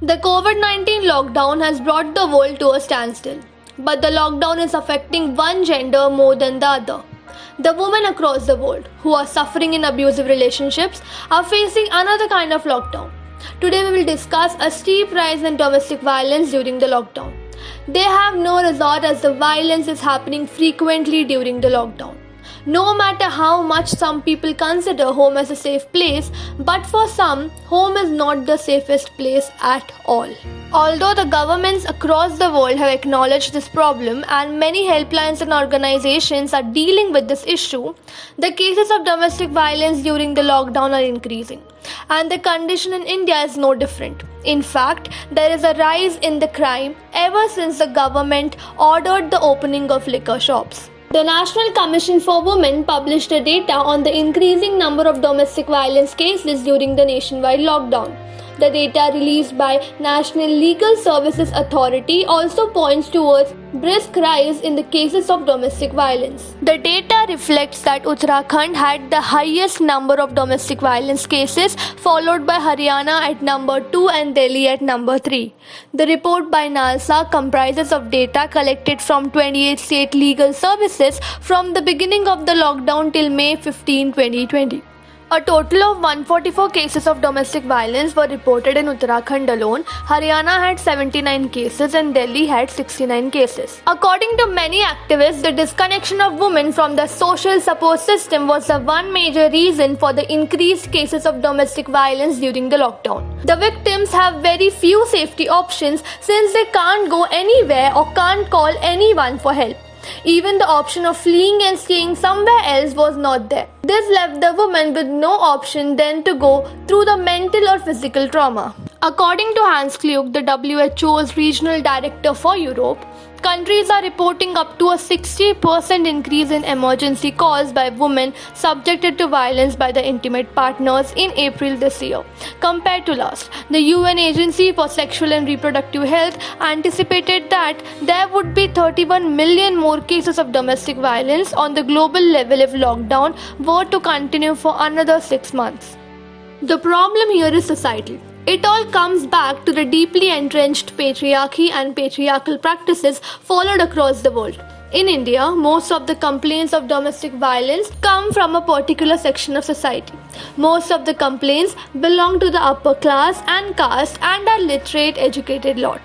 The COVID-19 lockdown has brought the world to a standstill, but the lockdown is affecting one gender more than the other. The women across the world who are suffering in abusive relationships are facing another kind of lockdown. Today we will discuss a steep rise in domestic violence during the lockdown. They have no resort as the violence is happening frequently during the lockdown. No matter how much some people consider home as a safe place, but for some, home is not the safest place at all. Although the governments across the world have acknowledged this problem and many helplines and organizations are dealing with this issue, the cases of domestic violence during the lockdown are increasing. And the condition in India is no different. In fact, there is a rise in the crime ever since the government ordered the opening of liquor shops. The National Commission for Women published a data on the increasing number of domestic violence cases during the nationwide lockdown. The data released by National Legal Services Authority also points towards brisk rise in the cases of domestic violence. The data reflects that Uttarakhand had the highest number of domestic violence cases, followed by Haryana at number 2 and Delhi at number 3. The report by NALSA comprises of data collected from 28 state legal services from the beginning of the lockdown till May 15, 2020. A total of 144 cases of domestic violence were reported in Uttarakhand alone. Haryana had 79 cases and Delhi had 69 cases. According to many activists, the disconnection of women from the social support system was the one major reason for the increased cases of domestic violence during the lockdown. The victims have very few safety options since they can't go anywhere or can't call anyone for help. Even the option of fleeing and staying somewhere else was not there. This left the woman with no option then to go through the mental or physical trauma. According to Hans Kluge, the WHO's regional director for Europe, countries are reporting up to a 60% increase in emergency calls by women subjected to violence by the intimate partners in April this year, compared to last. The UN Agency for Sexual and Reproductive Health anticipated that there would be 31 million more cases of domestic violence on the global level if lockdown were to continue for another 6 months. The problem here is societal. It all comes back to the deeply entrenched patriarchy and patriarchal practices followed across the world. In India, most of the complaints of domestic violence come from a particular section of society. Most of the complaints belong to the upper class and caste and are literate, educated lot.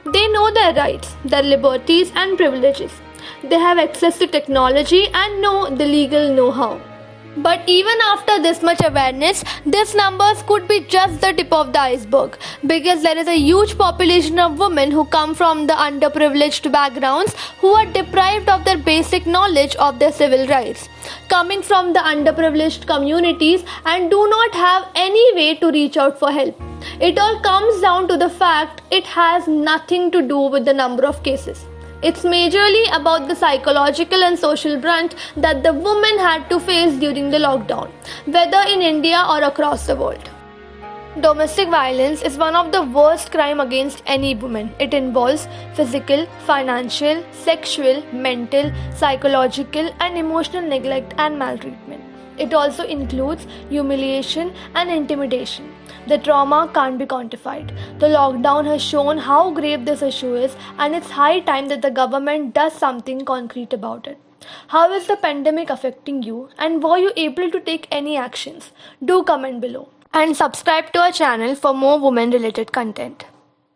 They know their rights, their liberties and privileges. They have access to technology and know the legal know-how. But even after this much awareness, these numbers could be just the tip of the iceberg because there is a huge population of women who come from the underprivileged backgrounds who are deprived of their basic knowledge of their civil rights, coming from the underprivileged communities and do not have any way to reach out for help. It all comes down to the fact it has nothing to do with the number of cases. It's majorly about the psychological and social brunt that the women had to face during the lockdown, whether in India or across the world. Domestic violence is one of the worst crimes against any woman. It involves physical, financial, sexual, mental, psychological, and emotional neglect and maltreatment. It also includes humiliation and intimidation. The trauma can't be quantified. The lockdown has shown how grave this issue is, and it's high time that the government does something concrete about it. How is the pandemic affecting you, and were you able to take any actions? Do comment below and subscribe to our channel for more women-related content.